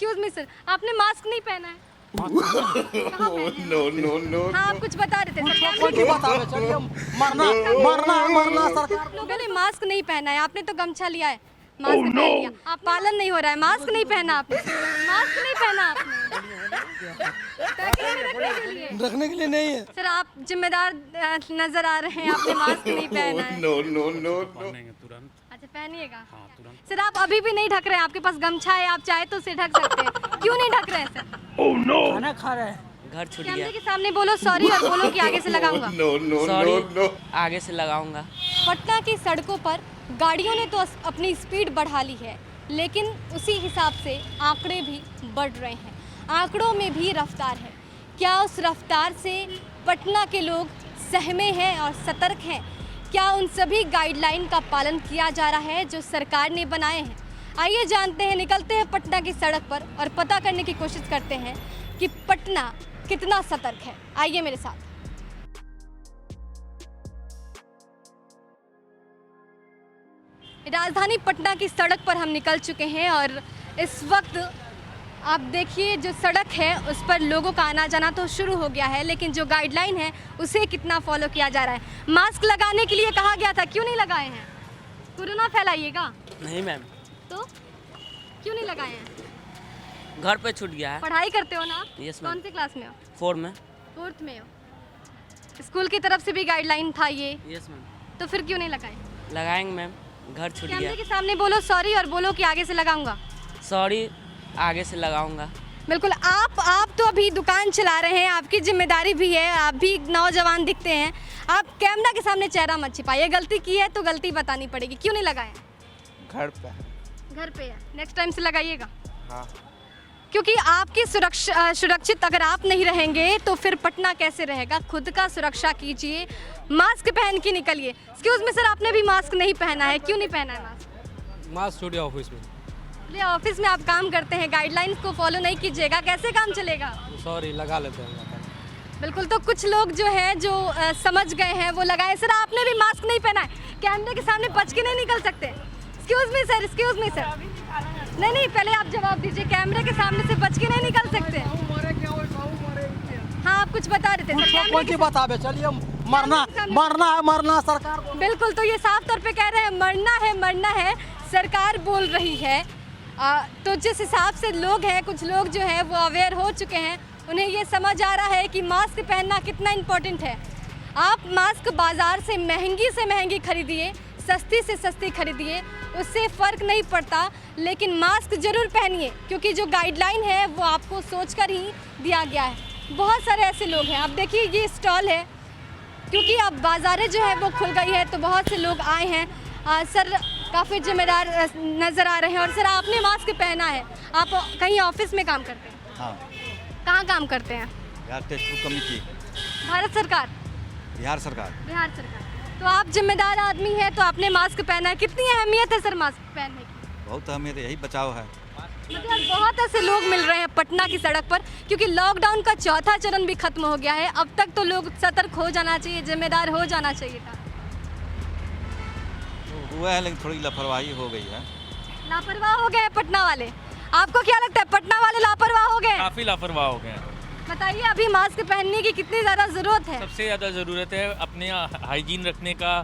Excuse me sir, आपने mask नहीं पहना है। नो। हाँ, आप कुछ बता रहे थे सर। मरना सरकार लोगों ने मास्क नहीं पहना है, आपने तो गमछा लिया है, मास्क पहन लिया। आप पालन नहीं हो रहा है, मास्क नहीं पहना आपने, मास्क नहीं पहना आपने रखने के लिए नहीं है। सर, आप जिम्मेदार नजर आ रहे हैं, आपने मास्क नहीं पहना है। नो। अच्छा, पहनिएगा। हाँ, तुरंत। सर, आप अभी भी नहीं ढक रहे हैं, आपके पास गमछा है, आप चाहे तो उसे ढक सकते हैं, क्यों नहीं ढक रहे हैं सर? खाना खा रहे हैं। घर छूट कैमरे गया। के सामने बोलो सॉरी और बोलो कि आगे से लगाऊंगा। सॉरी, आगे से लगाऊंगा। पटना की सड़कों पर गाड़ियों ने तो अपनी स्पीड बढ़ा ली है, लेकिन उसी हिसाब से आंकड़े भी बढ़ रहे हैं, आंकड़ों में भी रफ्तार है। क्या उस रफ्तार से पटना के लोग सहमे हैं और सतर्क हैं? क्या उन सभी गाइडलाइन का पालन किया जा रहा है जो सरकार ने बनाए हैं? आइए जानते हैं, निकलते हैं पटना की सड़क पर और पता करने की कोशिश करते हैं कि पटना कितना सतर्क है। आइए मेरे साथ। राजधानी पटना की सड़क पर हम निकल चुके हैं और इस वक्त आप देखिए जो सड़क है उस पर लोगों का आना जाना तो शुरू हो गया है, लेकिन जो गाइडलाइन है उसे कितना फॉलो किया जा रहा है? मास्क लगाने के लिए कहा गया था, क्यों नहीं लगाए हैं? कोरोना फैलाइएगा नहीं मैम, तो क्यों नहीं लगाए हैं? घर पे छूट गया है। पढ़ाई करते हो ना आप? Yes, ma'am. कौन सी क्लास में हो? 4 में। 4th में हो। स्कूल की तरफ से भी गाइडलाइन था ये, यस मैम, तो फिर क्यों नहीं लगाए? लगाएंगे मैम। घर छूट कैमरे गया। के सामने बोलो सॉरी और बोलो कि आगे से लगाऊंगा। सॉरी, आगे से लगाऊंगा। बिल्कुल। आप तो अभी दुकान चला रहे हैं, आपकी जिम्मेदारी भी है, आप भी नौजवान दिखते हैं, आप कैमरा के सामने चेहरा मत छिपाइए। गलती की है तो गलती बतानी पड़ेगी। क्यों नहीं लगाए? घर पे घर पे है, नेक्स्ट टाइम से लगाइएगा। हाँ। क्योंकि आपकी सुरक्षित अगर आप नहीं रहेंगे तो फिर पटना कैसे रहेगा? खुद का सुरक्षा कीजिए, मास्क पहन के निकलिए। एक्सक्यूज मी सर, आपने भी मास्क नहीं पहना है, क्यों नहीं पहना है मास्क? मास्क छूट गया ऑफिस में। ये ऑफिस में आप काम करते हैं, गाइडलाइंस को फॉलो नहीं कीजिएगा, कैसे काम चलेगा? सॉरी, लगा लेते हैं। बिल्कुल। तो कुछ लोग जो हैं जो समझ गए हैं वो लगाए। सर, आपने भी मास्क नहीं पहना है, कैमरे के सामने बच के नहीं निकल सकते। Excuse me sir, excuse me sir. नहीं, पहले आप जवाब दीजिए, कैमरे के सामने से बच के नहीं निकल सकते। हाँ, आप कुछ बता रहे थे सर। कौन सी बतावे? चलिए, मरना सरकार। बिल्कुल। तो ये साफ तौर पे कह रहे हैं मरना है, सरकार बोल रही है। तो जिस हिसाब से लोग हैं, कुछ लोग जो हैं वो अवेयर हो चुके हैं, उन्हें ये समझ आ रहा है कि मास्क पहनना कितना इम्पोर्टेंट है। आप मास्क बाज़ार से महंगी खरीदिए, सस्ती से सस्ती खरीदिए, उससे फ़र्क नहीं पड़ता, लेकिन मास्क ज़रूर पहनिए, क्योंकि जो गाइडलाइन है वो आपको सोचकर ही दिया गया है। बहुत सारे ऐसे लोग हैं, आप देखिए ये स्टॉल है, क्योंकि अब बाज़ारें जो है वो खुल गई है तो बहुत से लोग आए हैं। सर काफ़ी जिम्मेदार नज़र आ रहे हैं। और सर, आपने मास्क पहना है, आप कहीं ऑफिस में काम करते हैं? हाँ, कहाँ काम करते हैं? बिहार टेक्सटाइल कमेटी, भारत सरकार? बिहार सरकार। बिहार सरकार। तो आप जिम्मेदार आदमी हैं तो आपने मास्क पहना है, कितनी अहमियत है सर मास्क पहनने की? बहुत अहमियत है, यही बचाव है। मतलब बहुत ऐसे लोग मिल रहे हैं पटना की सड़क पर, क्योंकि लॉकडाउन का चौथा चरण भी खत्म हो गया है। अब तक तो लोग सतर्क हो जाना चाहिए, जिम्मेदार हो जाना चाहिए था। हुआ है, लेकिन थोड़ी लापरवाही हो गई है। लापरवाह हो गए हैं पटना वाले? आपको क्या लगता है, पटना वाले लापरवाह हो गए? काफ़ी लापरवाह हो गए हैं। बताइए, अभी मास्क पहनने की कितनी ज़्यादा ज़रूरत है? सबसे ज़्यादा ज़रूरत है अपने हाइजीन रखने का।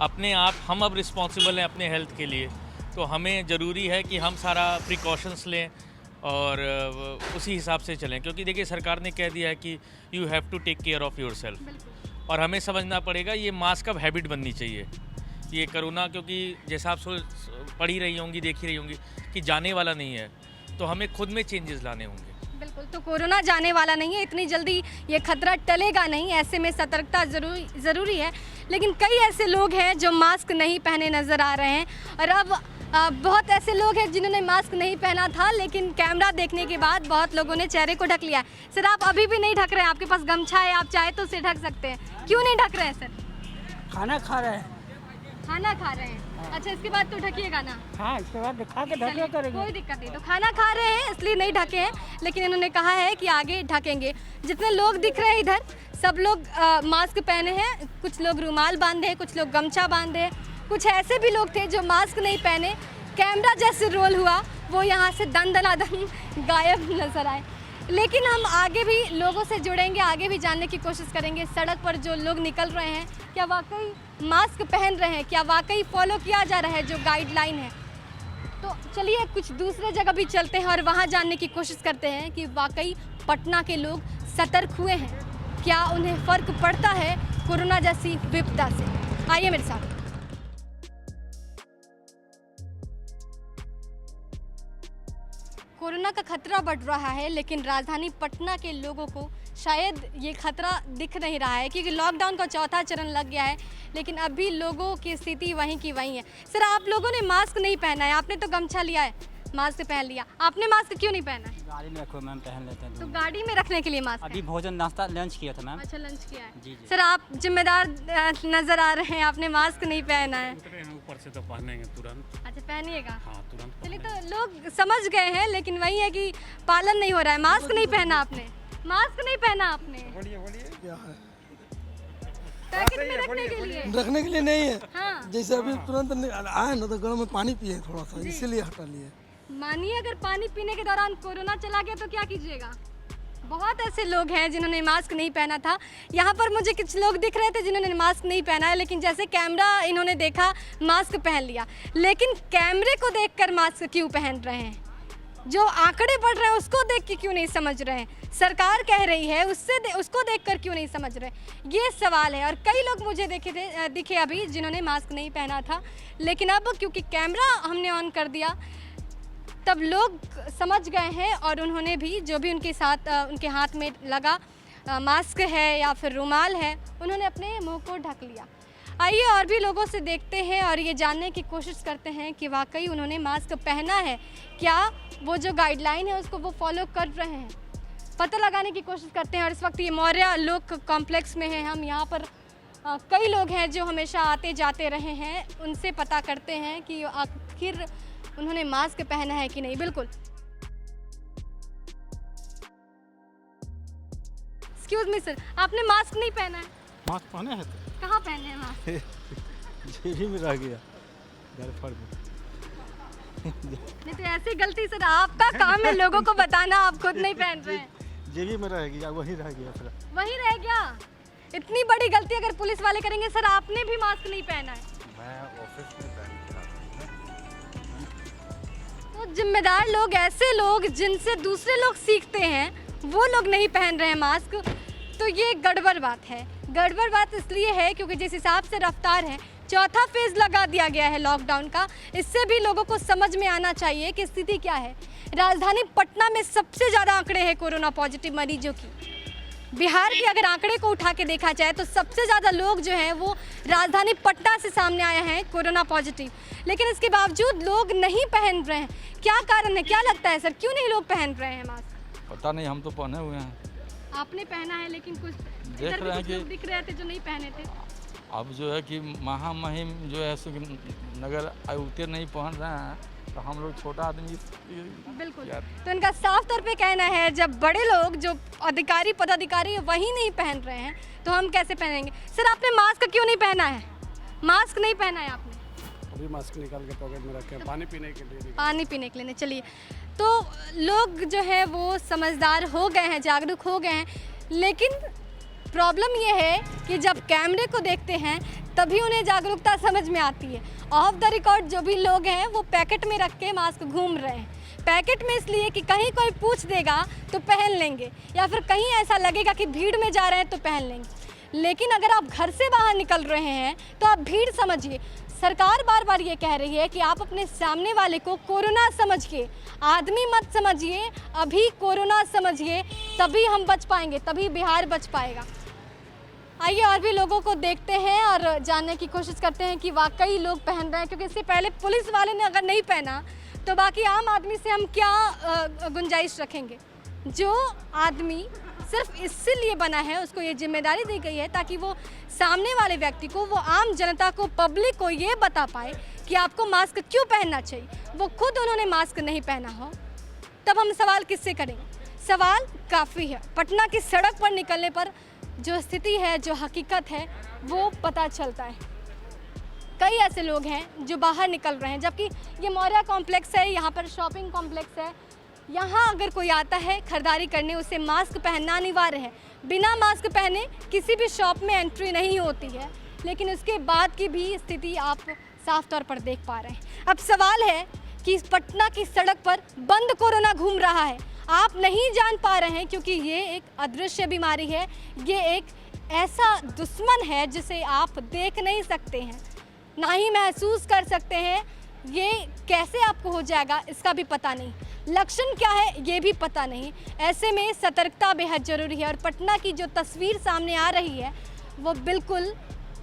अपने आप हम अब रिस्पॉन्सिबल हैं अपने हेल्थ के लिए, तो हमें ज़रूरी है कि हम सारा प्रिकॉशंस लें और उसी हिसाब से चलें। क्योंकि देखिए, सरकार ने कह दिया है कि you have to take care of yourself, और हमें समझना पड़ेगा ये मास्क अब हैबिट बननी चाहिए। ये कोरोना, क्योंकि जैसा आप पढ़ ही रही होंगी, देख ही रही होंगी कि जाने वाला नहीं है, तो हमें खुद में चेंजेस लाने होंगे। बिल्कुल। तो कोरोना जाने वाला नहीं है, इतनी जल्दी ये खतरा टलेगा नहीं, ऐसे में सतर्कता ज़रूरी है। लेकिन कई ऐसे लोग हैं जो मास्क नहीं पहने नज़र आ रहे हैं, और अब बहुत ऐसे लोग हैं जिन्होंने मास्क नहीं पहना था, लेकिन कैमरा देखने के बाद बहुत लोगों ने चेहरे को ढक लिया। सर, आप अभी भी नहीं ढक रहे हैं, आपके पास गमछा है, आप चाहे तो उसे ढक सकते हैं, क्यों नहीं ढक रहे हैं सर? खाना खा रहे हैं। खाना खा रहे हैं? अच्छा, इसके बाद तो ढकिएगा ना? हाँ, इसके बाद खा के ढके करेंगे। कोई दिक्कत नहीं। तो खाना खा रहे हैं इसलिए नहीं ढके हैं, लेकिन इन्होंने कहा है कि आगे ढकेंगे। जितने लोग दिख रहे हैं इधर, सब लोग मास्क पहने हैं, कुछ लोग रुमाल बांधे हैं, कुछ लोग गमछा बांधे हैं, कुछ ऐसे भी लोग थे जो मास्क नहीं पहने। कैमरा जैसे रोल हुआ वो यहाँ से दन दनादन गायब नज़र आए। लेकिन हम आगे भी लोगों से जुड़ेंगे, आगे भी जानने की कोशिश करेंगे सड़क पर जो लोग निकल रहे हैं क्या वाकई मास्क पहन रहे हैं, क्या वाकई फॉलो किया जा रहा है जो गाइडलाइन है। तो चलिए कुछ दूसरे जगह भी चलते हैं और वहाँ जानने की कोशिश करते हैं कि वाकई पटना के लोग सतर्क हुए हैं, क्या उन्हें फ़र्क पड़ता है कोरोना जैसी विपदा से। आइए मेरे साथ। कोरोना का खतरा बढ़ रहा है लेकिन राजधानी पटना के लोगों को शायद ये खतरा दिख नहीं रहा है क्योंकि लॉकडाउन का चौथा चरण लग गया है, लेकिन अभी लोगों की स्थिति वहीं की वहीं है। सर, आप लोगों ने मास्क नहीं पहना है, आपने तो गमछा लिया है, मास्क पहन लिया, आपने मास्क क्यों नहीं पहना है? गाड़ी में रखो मैम, पहन लेते हैं। तो गाड़ी में रखने के लिए मास्क अभी है। भोजन नाश्ता लंच किया था मैम। अच्छा, लंच किया है। जी जी। सर, आप जिम्मेदार नज़र आ रहे हैं, आपने मास्क नहीं पहना है। ऊपर से तो पहनेंगे तुरंत। अच्छा, पहनिएगा। हाँ, तुरंत। चलिए, तो लोग समझ गए हैं लेकिन वही है कि पालन नहीं हो रहा है। मास्क नहीं पहना आपने, मास्क नहीं पहना आपने। क्या है? पैकेट में रखने के लिए। रखने के लिए नहीं है। हाँ। जैसे अभी तुरंत आए ना तो गर्म में पानी पिए थोड़ा सा, इसीलिए हटा लिए। मानिए अगर पानी पीने के दौरान कोरोना चला गया तो क्या कीजिएगा? बहुत ऐसे लोग हैं जिन्होंने मास्क नहीं पहना था। यहाँ पर मुझे कुछ लोग दिख रहे थे जिन्होंने मास्क नहीं पहना है, लेकिन जैसे कैमरा इन्होंने देखा मास्क पहन लिया। लेकिन कैमरे को देखकर मास्क क्यों पहन रहे हैं? जो आंकड़े बढ़ रहे हैं उसको देख के क्यों नहीं समझ रहे हैं? सरकार कह रही है उसको देखकर क्यों नहीं समझ रहे? ये सवाल है। और कई लोग मुझे दिखे अभी जिन्होंने मास्क नहीं पहना था, लेकिन अब क्योंकि कैमरा हमने ऑन कर दिया तब लोग समझ गए हैं और उन्होंने भी जो भी उनके साथ उनके हाथ में लगा मास्क है या फिर रुमाल है, उन्होंने अपने मुंह को ढक लिया। आइए और भी लोगों से देखते हैं और ये जानने की कोशिश करते हैं कि वाकई उन्होंने मास्क पहना है, क्या वो जो गाइडलाइन है उसको वो फॉलो कर रहे हैं, पता लगाने की कोशिश करते हैं। और इस वक्त ये मौर्य लोक कॉम्प्लेक्स में है हम, यहाँ पर कई लोग हैं जो हमेशा आते जाते रहे हैं, उनसे पता करते हैं कि आखिर उन्होंने मास्क पहना है कि नहीं। बिल्कुल। एक्सक्यूज मी सर, आपने मास्क नहीं पहना है? मास्क पहने हैं तो कहाँ पहने हैं मास्क? जेबी में रह गया घर पर। नहीं तो ऐसी गलती सर, आपका काम है लोगों को बताना, आप खुद नहीं पहन रहे हैं। जेबी में रह गया, वही रह गया फिर। वही रह गया। इतनी बड़ी गलती अगर पुलिस वाले करेंगे। सर, आपने भी मास्क नहीं पहना है। मैं ऑफिस में तो जिम्मेदार लोग, ऐसे लोग जिनसे दूसरे लोग सीखते हैं, वो लोग नहीं पहन रहे हैं मास्क, तो ये गड़बड़ बात है। गड़बड़ बात इसलिए है क्योंकि जिस हिसाब से रफ्तार है, चौथा फेज़ लगा दिया गया है लॉकडाउन का, इससे भी लोगों को समझ में आना चाहिए कि स्थिति क्या है। राजधानी पटना में सबसे ज़्यादा आंकड़े हैं कोरोना पॉजिटिव मरीजों की। बिहार के अगर आंकड़े को उठा के देखा जाए तो सबसे ज़्यादा लोग जो हैं वो राजधानी पटना से सामने आए हैं कोरोना पॉजिटिव, लेकिन इसके बावजूद लोग नहीं पहन रहे हैं। क्या कारण है, क्या लगता है सर, क्यों नहीं लोग पहन रहे हैं मास्क? पता नहीं, हम तो पहने हुए हैं। आपने पहना है लेकिन कुछ देख इधर भी रहे हैं कुछ लोग कि दिख रहे थे जो नहीं पहने थे। अब जो है कि महामहिम जो है सो नगर आयुक्त नहीं पहन रहे हैं, तो हम लोग छोटा आदमी बिल्कुल। यार। तो इनका साफ तौर पे कहना है जब बड़े लोग जो अधिकारी पदाधिकारी वही नहीं पहन रहे हैं तो हम कैसे पहनेंगे? सर, आपने मास्क क्यों नहीं पहना है? मास्क नहीं पहना है आपने? अभी मास्क निकाल के पॉकेट में रखे हैं, पानी पीने के लिए। पानी पीने के लिए। चलिए, तो लोग जो है वो समझदार हो गए हैं, जागरूक हो गए हैं, लेकिन प्रॉब्लम ये है कि जब कैमरे को देखते हैं तभी उन्हें जागरूकता समझ में आती है। ऑफ द रिकॉर्ड जो भी लोग हैं वो पैकेट में रख के मास्क घूम रहे हैं। पैकेट में इसलिए कि कहीं कोई पूछ देगा तो पहन लेंगे, या फिर कहीं ऐसा लगेगा कि भीड़ में जा रहे हैं तो पहन लेंगे। लेकिन अगर आप घर से बाहर निकल रहे हैं तो आप भीड़ समझिए। सरकार बार बार ये कह रही है कि आप अपने सामने वाले को कोरोना समझिए, आदमी मत समझिए, अभी कोरोना समझिए, तभी हम बच पाएंगे, तभी बिहार बच पाएगा। आइए और भी लोगों को देखते हैं और जानने की कोशिश करते हैं कि वाकई लोग पहन रहे हैं, क्योंकि इससे पहले पुलिस वाले ने अगर नहीं पहना तो बाकी आम आदमी से हम क्या गुंजाइश रखेंगे? जो आदमी सिर्फ इसीलिए बना है, उसको ये जिम्मेदारी दी गई है ताकि वो सामने वाले व्यक्ति को, वो आम जनता को, पब्लिक को ये बता पाए कि आपको मास्क क्यों पहनना चाहिए। वो खुद उन्होंने मास्क नहीं पहना हो तब हम सवाल किससे करेंगे? सवाल काफ़ी है। पटना की सड़क पर निकलने पर जो स्थिति है, जो हकीकत है, वो पता चलता है। कई ऐसे लोग हैं जो बाहर निकल रहे हैं, जबकि ये मौर्या कॉम्प्लेक्स है, यहाँ पर शॉपिंग कॉम्प्लेक्स है। यहाँ अगर कोई आता है खरीदारी करने, उसे मास्क पहनना अनिवार्य है। बिना मास्क पहने किसी भी शॉप में एंट्री नहीं होती है, लेकिन उसके बाद की भी स्थिति आप साफ तौर पर देख पा रहे हैं। अब सवाल है कि पटना की सड़क पर बंद कोरोना घूम रहा है, आप नहीं जान पा रहे हैं क्योंकि ये एक अदृश्य बीमारी है, ये एक ऐसा दुश्मन है जिसे आप देख नहीं सकते हैं, ना ही महसूस कर सकते हैं। ये कैसे आपको हो जाएगा इसका भी पता नहीं, लक्षण क्या है ये भी पता नहीं। ऐसे में सतर्कता बेहद ज़रूरी है। और पटना की जो तस्वीर सामने आ रही है वो बिल्कुल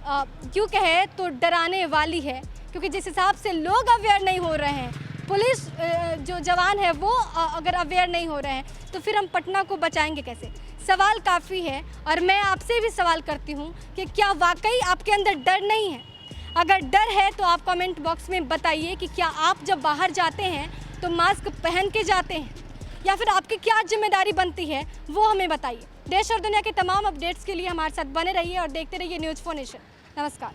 क्यों कहे तो डराने वाली है, क्योंकि जिस हिसाब से लोग अवेयर नहीं हो रहे हैं, पुलिस जो जवान है वो अगर अवेयर नहीं हो रहे हैं, तो फिर हम पटना को बचाएंगे कैसे? सवाल काफ़ी है। और मैं आपसे भी सवाल करती हूँ कि क्या वाकई आपके अंदर डर नहीं है? अगर डर है तो आप कमेंट बॉक्स में बताइए कि क्या आप जब बाहर जाते हैं तो मास्क पहन के जाते हैं, या फिर आपकी क्या जिम्मेदारी बनती है वो हमें बताइए। देश और दुनिया के तमाम अपडेट्स के लिए हमारे साथ बने रहिए और देखते रहिए न्यूज़4 नेशन। नमस्कार।